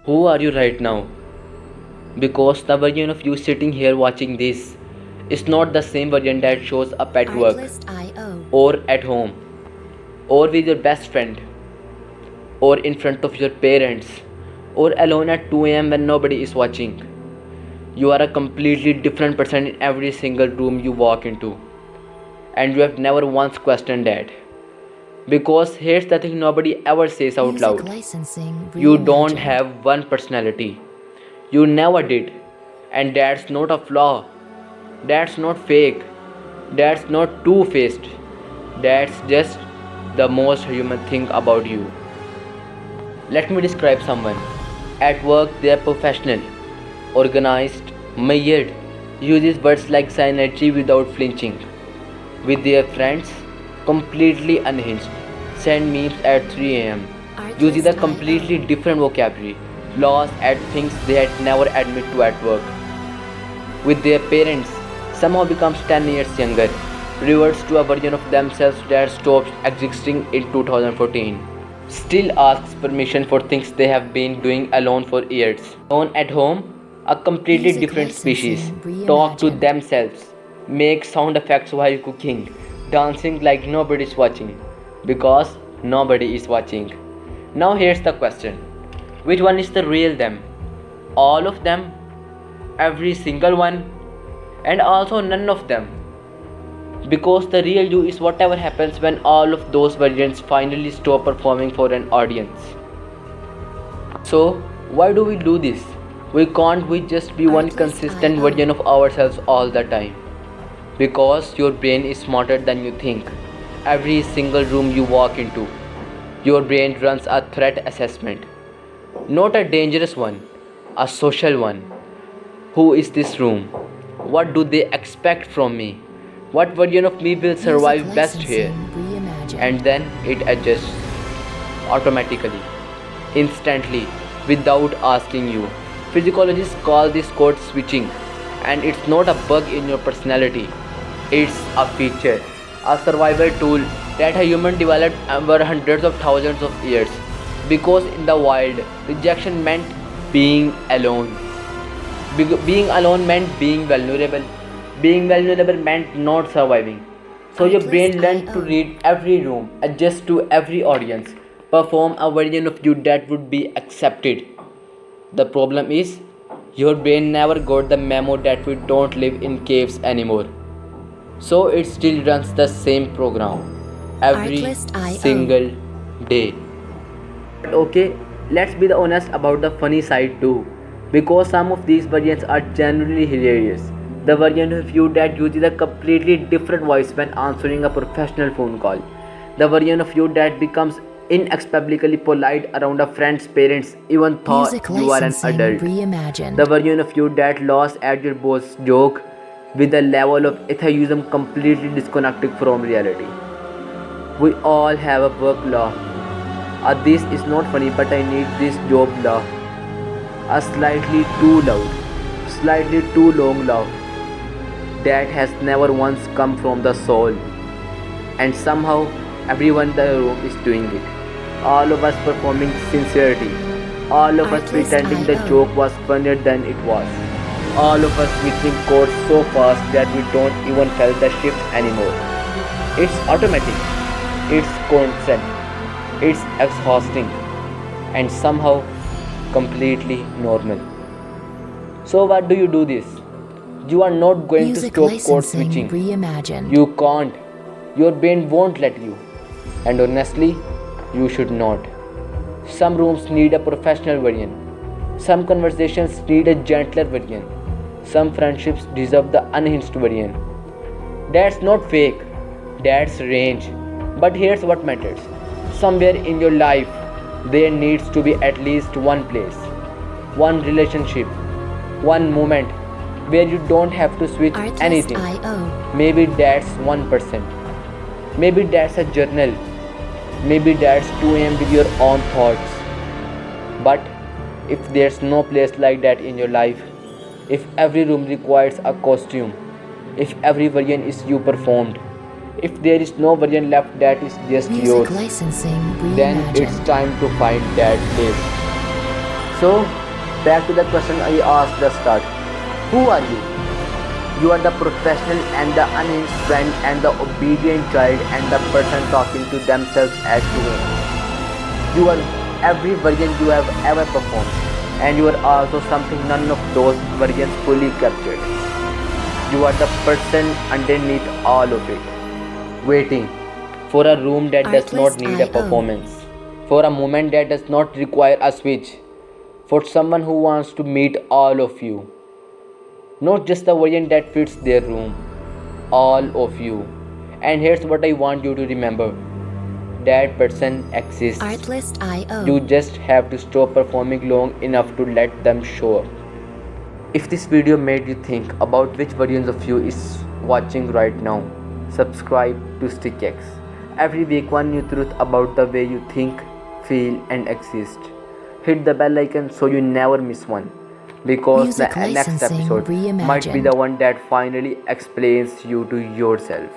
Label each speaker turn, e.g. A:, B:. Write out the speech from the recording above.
A: Who are you right now? Because the version of you sitting here watching this is not the same version that shows up at work
B: Artlist.io.
A: or at home or with your best friend or in front of your parents or alone at 2 am when nobody is watching. You are a completely different person in every single room you walk into, and you have never once questioned that. Because here's the thing nobody ever says out
B: Music
A: loud:
B: licensing
A: you don't
B: reimagined.
A: have one personality. You never did. And that's not a flaw. That's not fake. That's not two faced. That's just the most human thing about you. Let me describe someone. At work, they are professional, organized, measured, uses words like synergy without flinching. With their friends, completely unhinged, send memes at 3 am, using a completely different vocabulary, lost at things they had never admit to at work. With their parents, somehow becomes 10 years younger, reverts to a version of themselves that stopped existing in 2014. Still asks permission for things they have been doing alone for years. Alone at home, a completely
B: Music
A: different species.
B: licensing
A: Talk to
B: reimagined.
A: themselves, make sound effects while cooking, dancing like nobody's watching. Because nobody is watching. Now here's the question: which one is the real them? All of them? Every single one? And also none of them? Because the real you is whatever happens when all of those versions finally stop performing for an audience. So, why do we do this? We can't we just be one consistent
B: Artlist.io.
A: version of ourselves all the time? Because your brain is smarter than you think. Every single room you walk into, your brain runs a threat assessment. Not a dangerous one, a social one. Who is this room? What do they expect from me? What version of me will survive
B: Music
A: best here?
B: licensing reimagined.
A: And then it adjusts automatically, instantly, without asking you. Physiologists call this code switching, and it's not a bug in your personality, it's a feature, a survival tool that a human developed over hundreds of thousands of years. Because in the wild, rejection meant being alone. Being alone meant being vulnerable. Being vulnerable meant not surviving. So your brain learned to
B: Artlist.io.
A: read every room, adjust to every audience, perform a version of you that would be accepted. The problem is, your brain never got the memo that we don't live in caves anymore. So it still runs the same program every
B: Artlist.io.
A: single day. But okay, let's be honest about the funny side too. Because some of these versions are genuinely hilarious. The version of you that uses a completely different voice when answering a professional phone call. The version of you that becomes inexplicably polite around a friend's parents even though
B: Music
A: you are an
B: licensing
A: adult.
B: reimagined.
A: The version of you that lost at your boss joke with a level of atheism completely disconnected from reality. We all have a work law. This is not funny, but I need this job law. A slightly too loud, slightly too long laugh that has never once come from the soul. And somehow everyone in the room is doing it. All of us performing sincerity. All of us pretending the
B: Artlist.io.
A: joke was funnier than it was. All of us switching codes so fast that we don't even feel the shift anymore. It's automatic. It's constant. It's exhausting. And somehow completely normal. So why do you do this? You are not going
B: Music
A: to stop code
B: licensing
A: switching.
B: reimagined.
A: You can't. Your brain won't let you. And honestly, you should not. Some rooms need a professional version. Some conversations need a gentler version. Some friendships deserve the unhinged version. That's not fake, that's range. But here's what matters: somewhere in your life, there needs to be at least one place, one relationship, one moment where you don't have to switch anything.
B: Artlist.io.
A: Maybe that's 1%. Maybe that's a journal. Maybe that's 2 am with your own thoughts. But if there's no place like that in your life, if every room requires a costume, if every version is you performed, if there is no version left that is just
B: Music
A: yours,
B: licensing
A: then it's
B: reimagined.
A: time to find that place. So, back to the question I asked at the start. Who are you? You are the professional and the unhinged friend and the obedient child and the person talking to themselves at 2 a.m. You are every version you have ever performed, and you are also something none of those versions fully captured. You are the person underneath all of it, waiting for a room that does not need a
B: Artlist.io.
A: performance, for a moment that does not require a switch, for someone who wants to meet all of you. Not just the version that fits their room, all of you. And here's what I want you to remember, that person exists.
B: Artlist.io.
A: You just have to stop performing long enough to let them show up. If this video made you think about which versions of you is watching right now, subscribe to StickX. Every week, one new truth about the way you think, feel, and exist. Hit the bell icon so you never miss one. Because
B: Music
A: the next
B: licensing
A: episode might be
B: reimagined.
A: the one that finally explains you to yourself.